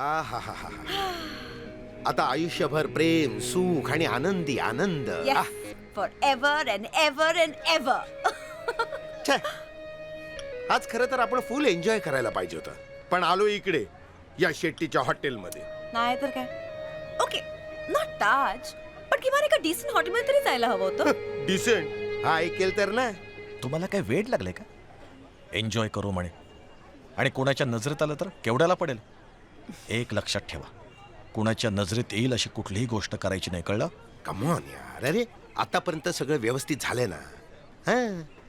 आहाहाहा. आता आयुष्यभर प्रेम सुख आणि आनंदी आनंद. Yes, forever and ever and ever. छे. आज खरं तर आपण फुल एन्जॉय करायला पाहिजे होतं, पण आलो इकडे या शेट्टीच्या हॉटेलमध्ये. नाही तर काय. ओके, नॉट ताज, पण किमान एका डिसेंट हॉटेलमध्ये तरी जायला हवं होतं. डिसेंट हा ऐकेल तर ना. तुम्हाला काय वेळ लागले का एन्जॉय करू म्हणे? आणि कोणाच्या नजरेत आलं तर केवढ्याला पडेल? एक लक्षात ठेवा, कुणाच्या नजरेत येईल अशी कुठलीही गोष्ट करायची नाही, कळलं? कम ऑन यार. अरे आतापर्यंत सगळं व्यवस्थित झालंय ना. हा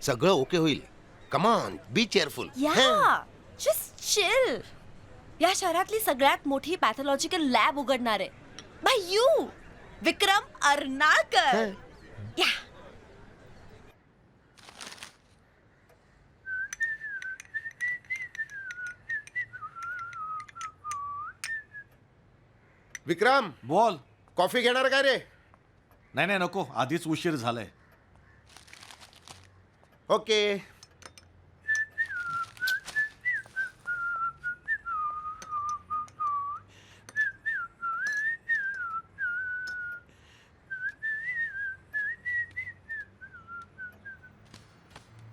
सगळं ओके होईल. Come on, be careful. या जस्ट चिल. या शहरातली सगळ्यात मोठी पॅथॉलॉजिकल लॅब उघडणार आहे बाय यू, विक्रम अर्नाळकर. या विक्रम, बोल. कॉफी घेणार काय रे? नाही नाही नको, आधीच उशीर झालाय. ओके.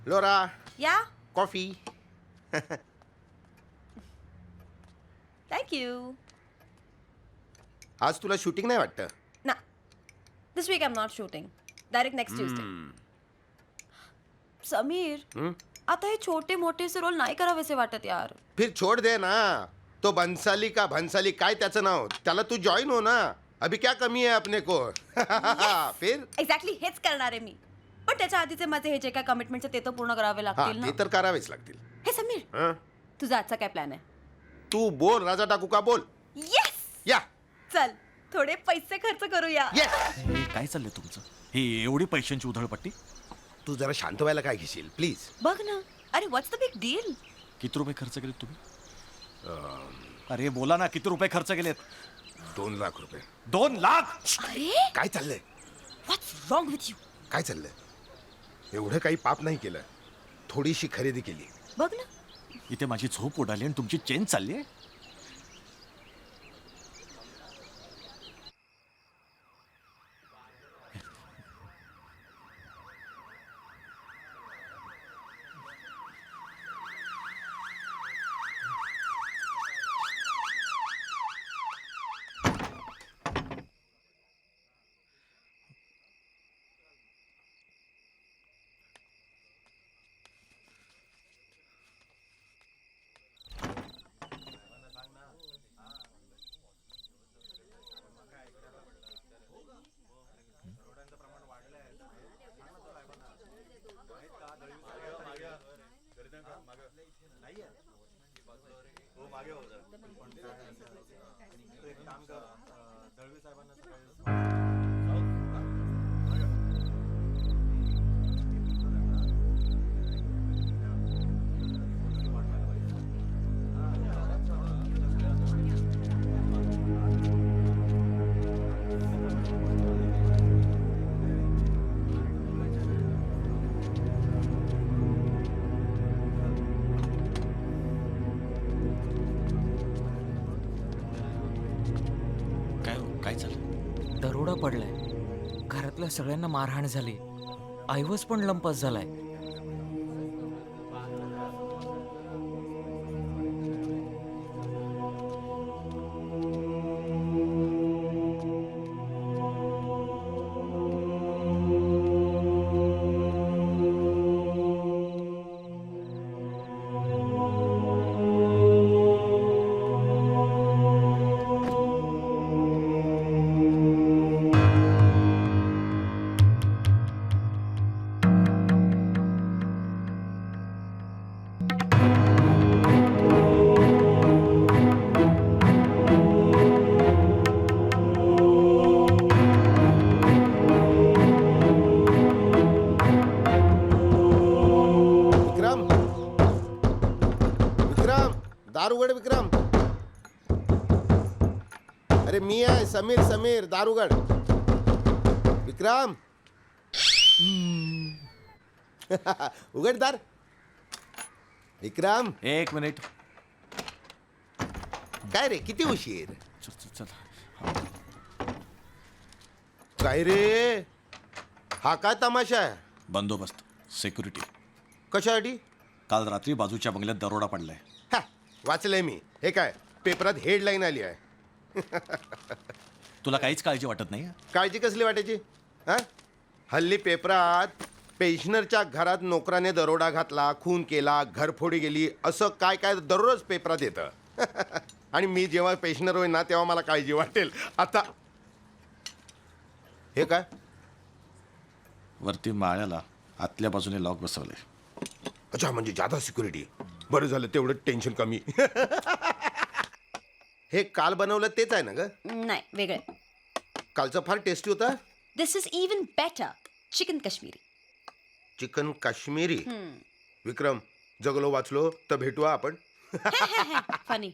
लोरा, या कॉफी. थँक्यू. आज तुला शूटिंग नाही वाटतं? ना, this week I am not shooting. Direct next Tuesday. Samir, आता हे छोटे मोठेसे रोल नाही करावेसे वाटत यार. फिर छोड़ दे ना. तो बंसाली का भंसाली काय त्याचं नाव, त्याला तू जॉईन हो ना. अभी क्या कमी है अपने को. फिर एक्झॅक्टली हेच करणार आहे मी. पण त्याच्या आधीचे माझे हे जे काय कमिटमेंट ते तर पूर्ण करावे हा लागतील ते ना. तर करावेच लागतील. हे समीर, हं? तुझा आजचा काय प्लॅन आहे? तू बोल राजा टाकू का बोल. येस, या चल थोडे पैसे खर्च करूया. येस. हे काय चाललंय तुमचं? ही एवढी पैशांची उधळपट्टी? तू जरा शांत व्हायला काय घेशील प्लीज. बघ ना, अरे व्हॉट्स द बिग डील? किती रुपये खर्च केलेत तुम्ही? अरे बोला ना, किती रुपये खर्च केलेत? 2 लाख रुपये. 2 लाख? अरे काय चाललंय? व्हॉट्स रॉंग विथ यू? काय चाललंय? एवढं काही पाप नाही केलं, थोडीशी खरेदी केली. बघ ना. इथे माझी झोप उडाली आणि तुमची चेन चालली आहे. काय झालं? दरोडा पडलाय. घरातल्या सगळ्यांना मारहाण झाली. ऐवज पण लंपास झालाय. दार उघड विक्रम. अरे मी आहे समीर. समीर दार उघड. विक्रम उघड दार. विक्रम एक मिनिट. काय रे किती उशीर? चल चल. काय रे हा काय तमाशा आहे? बंदोबस्त, सिक्युरिटी. कशासाठी? काल रात्री बाजूच्या बंगल्यात दरोडा पडलाय. हा, वाचलंय मी. हे काय पेपरात हेडलाईन आली आहे. तुला काहीच काळजी वाटत नाही? काळजी कसली वाटायची? हा, हल्ली पेपरात पेन्शनरच्या घरात नोकराने दरोडा घातला, खून केला, घरफोडी गेली, असं काय काय दररोज पेपरात येतं. आणि मी जेव्हा पेन्शनर होईन ना तेव्हा मला काळजी वाटेल. आता हे काय? वरती माळ्याला आतल्या बाजूने लॉक बसवलंय. अच्छा, म्हणजे जादा सिक्युरिटी. बरं झालं, तेवढं टेन्शन कमी. हे काल बनवलं तेच आहे ना ग? नाही, वेगळे. कालचं फार टेस्टी होता. This is even better. Chicken Kashmiri. Chicken Kashmiri. Vikram, जगलो वाचलो तर भेटू आपण. फनी.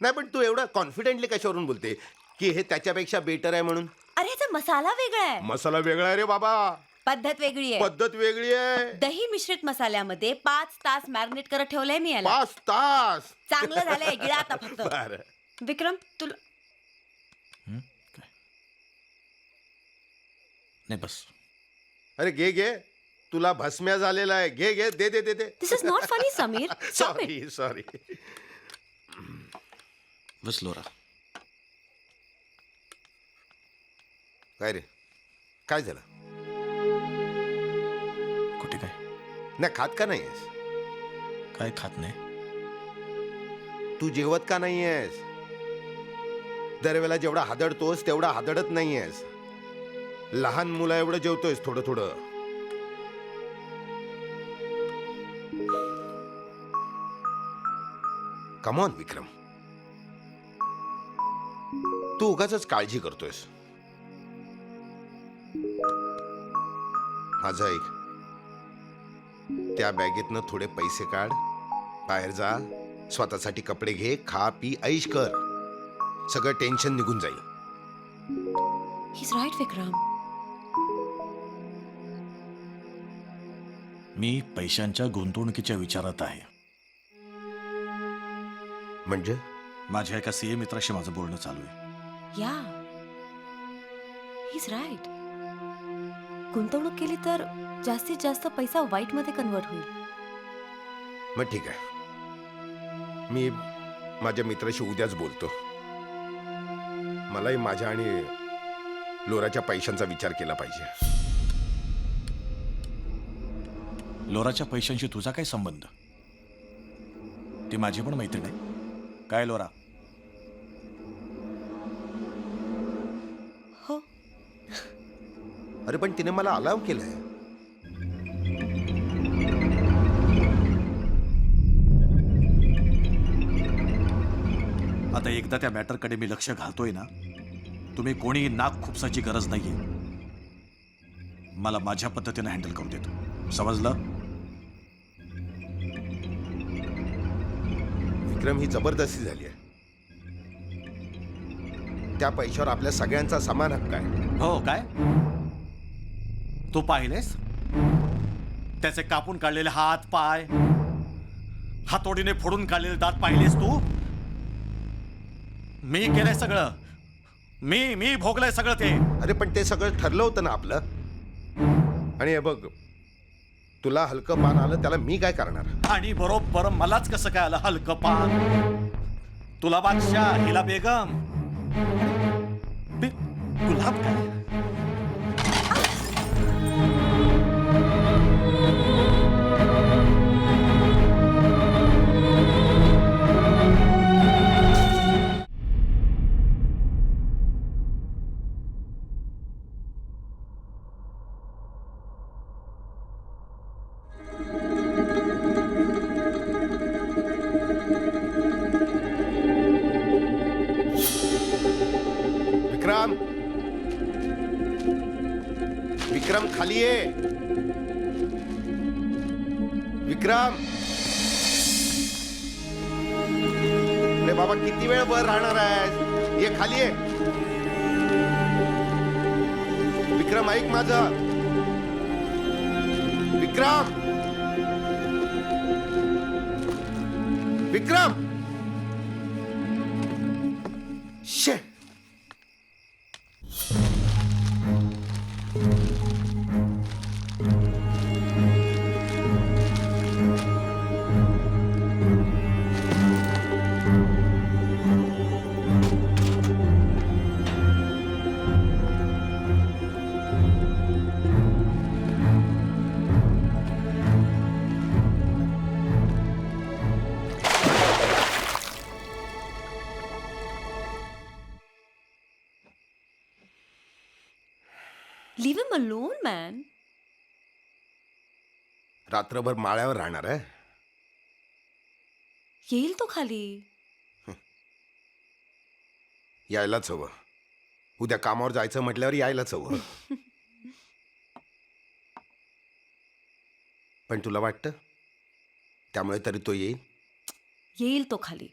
नाही, पण तू एवढं कॉन्फिडेंटली कशावरून बोलते की हे त्याच्यापेक्षा बेटर आहे म्हणून? अरे याचा मसाला वेगळा आहे, मसाला वेगळा आहे रे बाबा. पद्धत वेगळी आहे. पद्धत वेगळी आहे. दही मिश्रित मसाल्यामध्ये 5 तास मॅरिनेट करत ठेवलंय मी याला. 5 तास? चांगलं झालंय, गिळा आता फक्त. बरं. विक्रम, तुला नाही बस. अरे घे घे, तुला भस्म्या झालेला आहे. घे घे, दे दे दे दे. This is not funny Samir. Stop it. Sorry sorry. बस लोरा. काय रे, काय झालं? कुठे काय? नाही खात का नाहीयेस? काय खात नाही? तू जेवत का नाहीयेस? दरवेळेला जेवढा हादडतोस तेवढा हादडत नाहीयेस. लहान मुला एवढं जेवतोयस थोडं थोडं. कम ऑन विक्रम, तू उगाचच काळजी करतोयस. माझं ऐक, त्या बॅगेतनं थोडे पैसे काढ, बाहेर जा, स्वतःसाठी कपडे घे, खा पी ऐश कर. सगळं टेन्शन निघून जाईल. ही इज राईट विक्रम. मी पैशांच्या गुंतवणुकीच्या विचारात आहे. म्हणजे माझ्या एका सीए मित्राशी माझं बोलणं चालू आहे. या, ही इज राईट. गुंतवणूक केली तर जास्तीत जास्त पैसा वाईट मध्ये कन्वर्ट होईल. मग ठीक आहे, मी माझ्या मित्राशी उद्याच बोलतो. मलाही माझ्या आणि लोराच्या पैशांचा विचार केला पाहिजे. लोराच्या पैशांशी तुझा काय संबंध? ती माझी पण मैत्रीण आहे. काय लोरा? हो. अरे पण तिने मला अलाव केलंय. आता एकदा त्या मॅटरकडे मी लक्ष घालतोय ना, तुम्ही कोणीही नाक खुपसाची गरज नाहीये. मला माझ्या पद्धतीने हँडल करू देतो. समजलं? विक्रम, ही जबरदस्ती झाली आहे. त्या पैशावर आपल्या सगळ्यांचा समान हक्क आहे. हो काय? तू पाहिलेस त्याचे कापून काढलेले हात पाय, हातोडीने फोडून काढलेले दात पाहिलेस तू? मी केलंय सगळं. मी भोगलंय सगळं ते. अरे पण ते सगळं ठरलं होतं ना आपलं. आणि हे बघ, तुला हलकं पान आलं त्याला मी काय करणार? आणि बरोबर मलाच कसं काय आलं हलकं पान? तुला बादशाह, हिला बेगम. गुलाब काय? विक्रम, विक्रम खाली ये. विक्रम, अरे बाबा किती वेळ वर राहणार आहे? ये खाली ये. विक्रम ऐक माझं. विक्रम, विक्रम, शे लिव्ह हिम अलोन मॅन. रात्रभर माळ्यावर राहणार आहे. येईल तो खाली. यायलाच हवं. उद्या कामावर जायचं म्हटल्यावर यायलाच हवं. पण तुला वाटतं त्यामुळे तरी तो येईल? येईल तो खाली.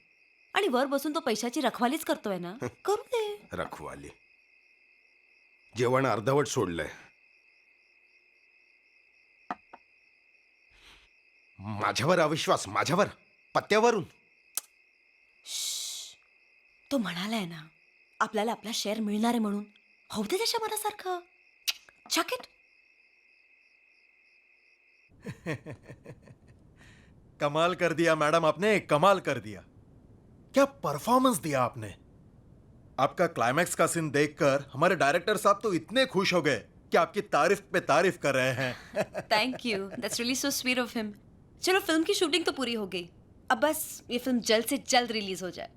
आणि वर बसून तो पैशाची रखवालीच करतोय ना, करू दे. रखवाली. जेवण अर्धवट सोडलंय. माझ्यावर अविश्वास, माझ्यावर पत्त्यावरून. तो म्हणालाय ना आपल्याला आपला शेअर मिळणार आहे म्हणून. होऊ दे त्याच्या मनासारखं. जॅकेट. कमाल कर दिया मैडम, आपने कमाल कर दिया. क्या परफॉर्मेंस दिया आपने. आपका क्लाइमैक्स का सीन देखकर हमारे डायरेक्टर साहब तो इतने खुश हो गए कि आपकी तारीफ पे तारीफ कर रहे हैं. Thank you. That's really so sweet of him. चलो फिल्म की शूटिंग तो पूरी हो गई. अब बस ये फिल्म जल्द से जल्द रिलीज हो जाए.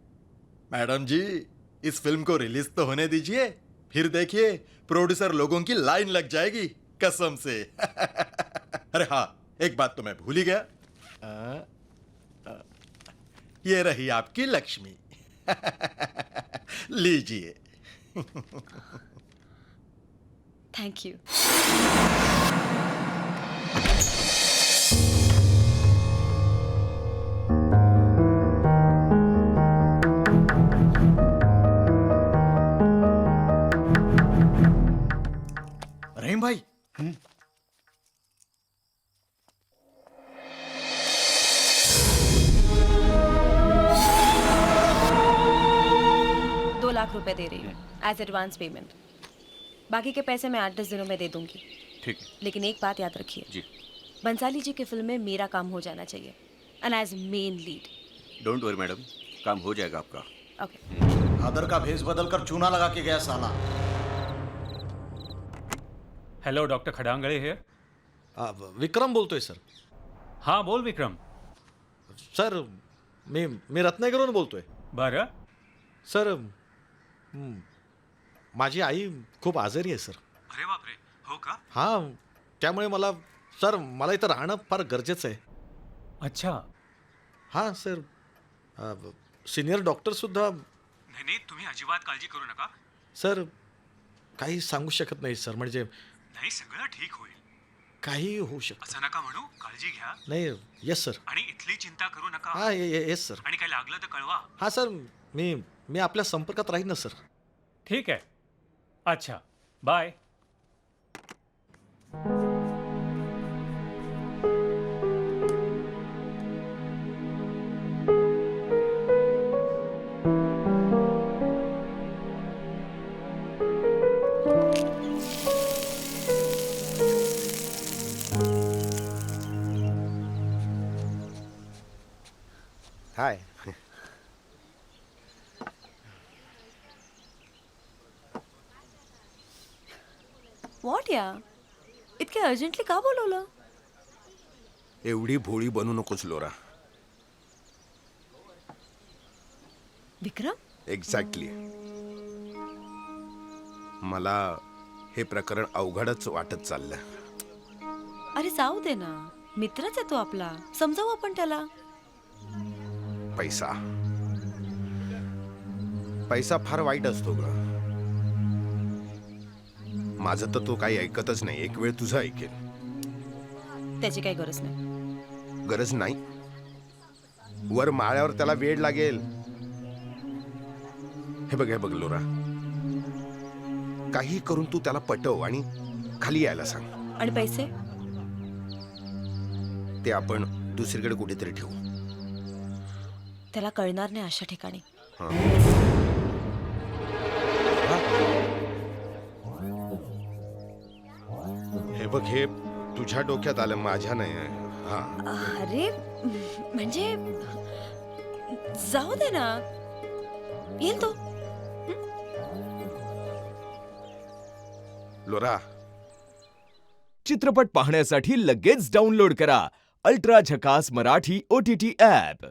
मैडम जी, इस फिल्म को रिलीज तो होने दीजिए, फिर देखिए प्रोड्यूसर लोगों की लाइन लग जाएगी कसम से. अरे हाँ, एक बात तो मैं भूल ही गया. ये रही आपकी लक्ष्मी. लीजिए. Thank you. रहीम भाई, 2 लाख रुपए दे रही हूँ एज एडवांस पेमेंट. बाकी के पैसे मैं 8-10 दिनों में दे दूंगी. ठीक है लेकिन एक बात याद रखिए, जी. बंसाली जी की फिल्म में मेरा काम हो जाना चाहिए. And as main lead. Don't worry madam, काम हो जाएगा आपका. ओके. आदर का भेष बदल कर चूना लगा के गया साला. हॅलो डॉक्टर खडांगळे हे. विक्रम बोलतोय सर. हां बोल विक्रम. सर मी रत्नागिरीवरून बोलतोय. बरं. सर माझी आई खूप आजारी आहे सर. अरे बापरे, हो का. हां, त्यामुळे मला इथं राहणं फार गरजेचं आहे. अच्छा. हां सर, सिनियर डॉक्टरसुद्धा. नाही नाही, तुम्ही अजिबात काळजी करू नका. सर काही सांगू शकत नाही सर. म्हणजे नाही, सगळं ठीक होईल. काही होऊ शकतं. असं नका म्हणू, काळजी घ्या. नाही. Yes sir. आणि इथली चिंता करू नका. हां येस सर. आणि काय लागलं तर कळवा. हां सर, मी आपल्या संपर्कात राहीन ना सर. ठीक आहे. अच्छा, बाय. हाय. व्हॉट या इतके अर्जंटली का बोलवलं. एवढी भोळी बनू नकोस लोरा. विक्रम. एक्झॅक्टली. मला हे प्रकरण अवघडच वाटत चाललं. अरे जाऊ दे ना, मित्रच आहे तो आपला. समजावू आपण त्याला. पैसा पैसा फार वाईट असतो ग. माझं तर तो काही ऐकतच नाही. एक वेळ तुझं ऐकेल. त्याची काही गरज नाही. गरज नाही. वर माळ्यावर त्याला वेड लागेल. हे बघ लोरा, काही करून तू त्याला पटव आणि खाली यायला सांग. आणि पैसे ते आपण दुसरीकडे कुठेतरी ठेवू. त्याला कळणार नाही अशा ठिकाणी. हं. हे बघ, हे तुझ्या डोक्यात आलं, माझ्या नाही. हा, अरे म्हणजे जाऊ दे ना, येईल तो. लोरा, चित्रपट पाहण्यासाठी लगेच डाउनलोड करा अल्ट्रा झकास मराठी OTT ॲप.